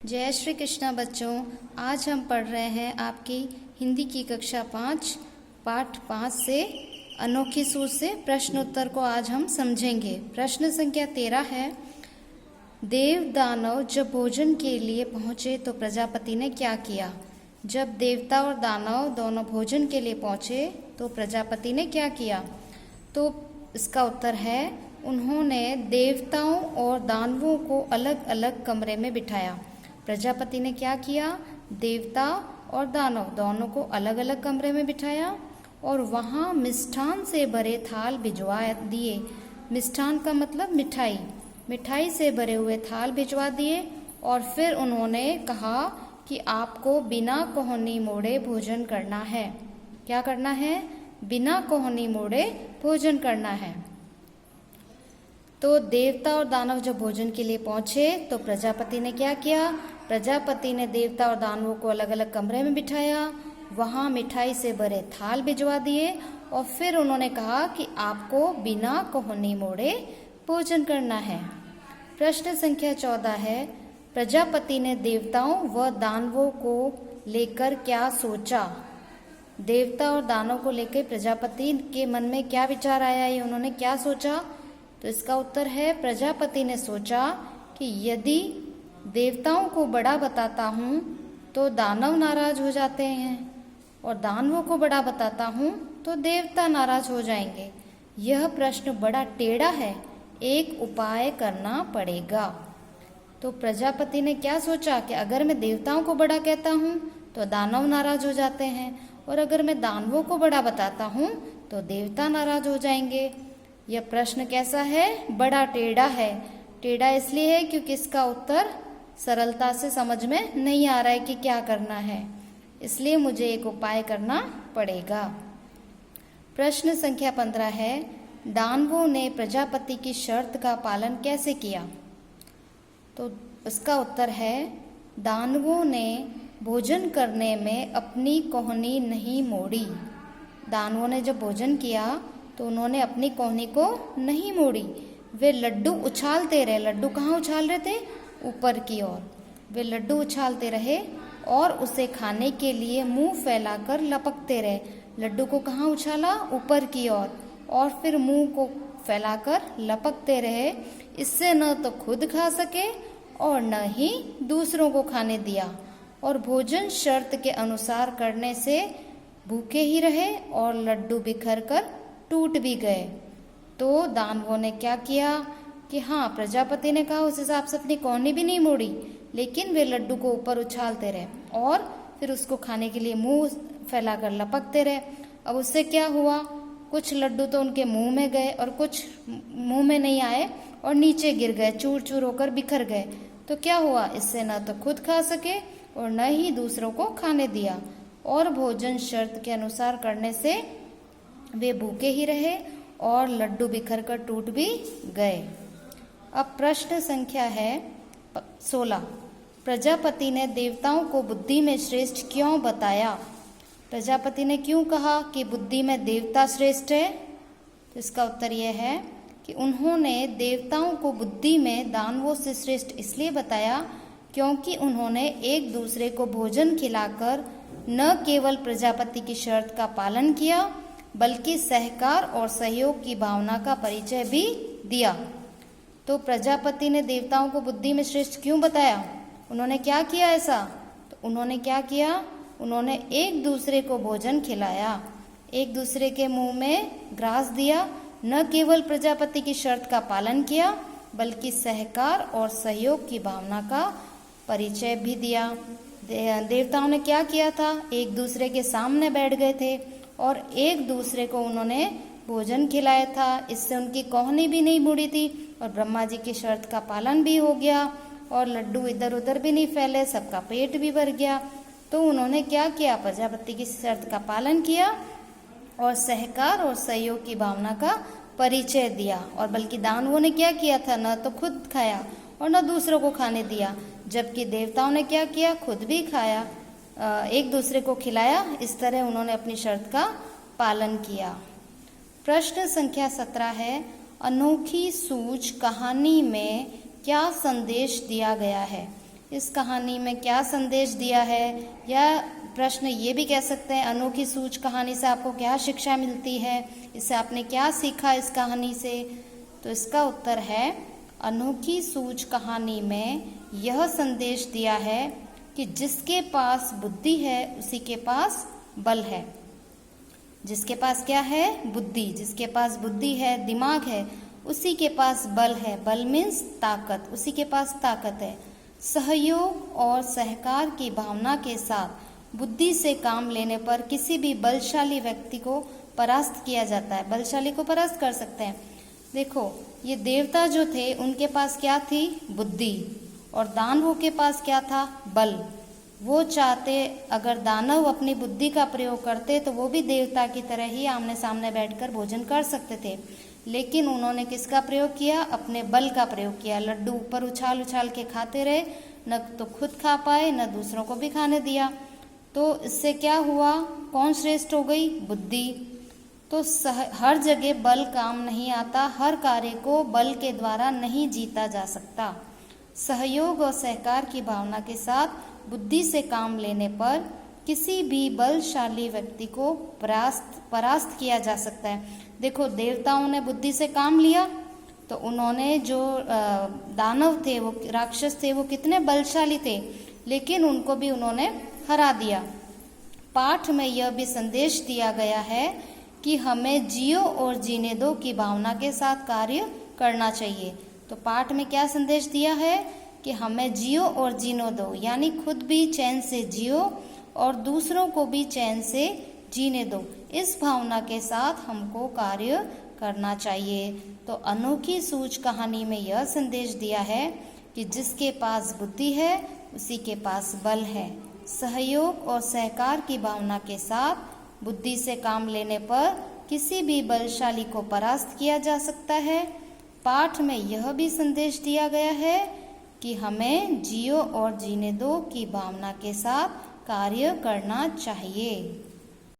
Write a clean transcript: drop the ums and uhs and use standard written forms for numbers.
जय श्री कृष्णा बच्चों। आज हम पढ़ रहे हैं आपकी हिंदी की कक्षा 5 पाठ 5 से अनोखी सूझ से प्रश्न उत्तर को आज हम समझेंगे। प्रश्न संख्या 13 है, देव दानव जब भोजन के लिए पहुंचे तो प्रजापति ने क्या किया। जब देवता और दानव दोनों भोजन के लिए पहुंचे तो प्रजापति ने क्या किया। तो इसका उत्तर है, उन्होंने देवताओं और दानवों को अलग अलग कमरे में बिठाया। प्रजापति ने क्या किया, देवता और दानव दोनों को अलग अलग कमरे में बिठाया और वहाँ मिष्ठान से भरे थाल भिजवा दिए। मिष्ठान का मतलब मिठाई, मिठाई से भरे हुए थाल भिजवा दिए और फिर उन्होंने कहा कि आपको बिना कोहनी मोड़े भोजन करना है। क्या करना है? बिना कोहनी मोड़े भोजन करना है। तो देवता और दानव जब भोजन के लिए पहुंचे तो प्रजापति ने क्या किया, प्रजापति ने देवता और दानवों को अलग अलग कमरे में बिठाया, वहां मिठाई से भरे थाल भिजवा दिए और फिर उन्होंने कहा कि आपको बिना कोहनी मोड़े भोजन करना है। प्रश्न संख्या 14 है, प्रजापति ने देवताओं व दानवों को लेकर क्या सोचा। देवता और दानव को लेकर प्रजापति के मन में क्या विचार आया, ये उन्होंने क्या सोचा। तो इसका उत्तर है, प्रजापति ने सोचा कि यदि देवताओं को बड़ा बताता हूँ तो दानव नाराज हो जाते हैं और दानवों को बड़ा बताता हूँ तो देवता नाराज हो जाएंगे। यह प्रश्न बड़ा टेढ़ा है, एक उपाय करना पड़ेगा। तो प्रजापति ने क्या सोचा कि अगर मैं देवताओं को बड़ा कहता हूँ तो दानव नाराज हो जाते हैं और अगर मैं दानवों को बड़ा बताता हूँ तो देवता नाराज हो जाएंगे। यह प्रश्न कैसा है? बड़ा टेढ़ा है। टेढ़ा इसलिए है क्योंकि इसका उत्तर सरलता से समझ में नहीं आ रहा है कि क्या करना है, इसलिए मुझे एक उपाय करना पड़ेगा। प्रश्न संख्या 15 है, दानवों ने प्रजापति की शर्त का पालन कैसे किया। तो इसका उत्तर है, दानवों ने भोजन करने में अपनी कोहनी नहीं मोड़ी। दानवों ने जब भोजन किया तो उन्होंने अपनी कोहनी को नहीं मोड़ी। वे लड्डू उछालते रहे। लड्डू कहाँ उछाल रहे थे? ऊपर की ओर। वे लड्डू उछालते रहे और उसे खाने के लिए मुंह फैलाकर लपकते रहे। लड्डू को कहाँ उछाला? ऊपर की ओर, और फिर मुंह को फैलाकर लपकते रहे। इससे न तो खुद खा सके और न ही दूसरों को खाने दिया और भोजन शर्त के अनुसार करने से भूखे ही रहे और लड्डू बिखर कर टूट भी गए। तो दानवों ने क्या किया कि हाँ, प्रजापति ने कहा उस हिसाब से अपनी कोहनी भी नहीं मोड़ी, लेकिन वे लड्डू को ऊपर उछालते रहे और फिर उसको खाने के लिए मुंह फैलाकर लपकते रहे। अब उससे क्या हुआ, कुछ लड्डू तो उनके मुंह में गए और कुछ मुंह में नहीं आए और नीचे गिर गए, चूर चूर होकर बिखर गए। तो क्या हुआ, इससे न तो खुद खा सके और न ही दूसरों को खाने दिया और भोजन शर्त के अनुसार करने से वे भूखे ही रहे और लड्डू बिखर कर टूट भी गए। अब प्रश्न संख्या है 16, प्रजापति ने देवताओं को बुद्धि में श्रेष्ठ क्यों बताया। प्रजापति ने क्यों कहा कि बुद्धि में देवता श्रेष्ठ है। तो इसका उत्तर यह है कि उन्होंने देवताओं को बुद्धि में दानवों से श्रेष्ठ इसलिए बताया क्योंकि उन्होंने एक दूसरे को भोजन खिलाकर न केवल प्रजापति की शर्त का पालन किया बल्कि सहकार और सहयोग की भावना का परिचय भी दिया। तो प्रजापति ने देवताओं को बुद्धि में श्रेष्ठ क्यों बताया, उन्होंने क्या किया ऐसा। तो उन्होंने क्या किया, उन्होंने एक दूसरे को भोजन खिलाया, एक दूसरे के मुंह में ग्रास दिया, न केवल प्रजापति की शर्त का पालन किया बल्कि सहकार और सहयोग की भावना का परिचय भी दिया। देवताओं ने क्या किया था, एक दूसरे के सामने बैठ गए थे और एक दूसरे को उन्होंने भोजन खिलाया था। इससे उनकी कोहनी भी नहीं मुड़ी थी और ब्रह्मा जी की शर्त का पालन भी हो गया और लड्डू इधर उधर भी नहीं फैले, सबका पेट भी भर गया। तो उन्होंने क्या किया, प्रजापति की शर्त का पालन किया और सहकार और सहयोग की भावना का परिचय दिया। और बल्कि दानवों ने क्या किया था, न तो खुद खाया और न दूसरों को खाने दिया, जबकि देवताओं ने क्या किया, खुद भी खाया, एक दूसरे को खिलाया। इस तरह उन्होंने अपनी शर्त का पालन किया। प्रश्न संख्या 17 है, अनोखी सूझ कहानी में क्या संदेश दिया गया है। इस कहानी में क्या संदेश दिया है, या प्रश्न ये भी कह सकते हैं अनोखी सूझ कहानी से आपको क्या शिक्षा मिलती है, इससे आपने क्या सीखा इस कहानी से। तो इसका उत्तर है अनोखी सूझ कहानी में यह संदेश दिया है कि जिसके पास बुद्धि है उसी के पास बल है। जिसके पास क्या है, बुद्धि, जिसके पास बुद्धि है, दिमाग है, उसी के पास बल है। बल मीन्स ताकत, उसी के पास ताकत है। सहयोग और सहकार की भावना के साथ बुद्धि से काम लेने पर किसी भी बलशाली व्यक्ति को परास्त किया जाता है। बलशाली को परास्त कर सकते हैं। देखो, ये देवता जो थे उनके पास क्या थी, बुद्धि, और दानवों के पास क्या था, बल। वो चाहते अगर दानव अपनी बुद्धि का प्रयोग करते तो वो भी देवता की तरह ही आमने सामने बैठकर भोजन कर सकते थे, लेकिन उन्होंने किसका प्रयोग किया, अपने बल का प्रयोग किया। लड्डू ऊपर उछाल उछाल के खाते रहे, न तो खुद खा पाए न दूसरों को भी खाने दिया। तो इससे क्या हुआ, कौन श्रेष्ठ हो गई, बुद्धि। तो हर जगह बल काम नहीं आता, हर कार्य को बल के द्वारा नहीं जीता जा सकता। सहयोग और सहकार की भावना के साथ बुद्धि से काम लेने पर किसी भी बलशाली व्यक्ति को परास्त किया जा सकता है। देखो, देवताओं ने बुद्धि से काम लिया तो उन्होंने जो दानव थे, वो राक्षस थे, वो कितने बलशाली थे, लेकिन उनको भी उन्होंने हरा दिया। पाठ में यह भी संदेश दिया गया है कि हमें जियो और जीने दो की भावना के साथ कार्य करना चाहिए। तो पाठ में क्या संदेश दिया है कि हमें जियो और जीने दो, यानी खुद भी चैन से जियो और दूसरों को भी चैन से जीने दो। इस भावना के साथ हमको कार्य करना चाहिए। तो अनोखी सूझ कहानी में यह संदेश दिया है कि जिसके पास बुद्धि है उसी के पास बल है। सहयोग और सहकार की भावना के साथ बुद्धि से काम लेने पर किसी भी बलशाली को परास्त किया जा सकता है। पाठ में यह भी संदेश दिया गया है कि हमें जियो और जीने दो की भावना के साथ कार्य करना चाहिए।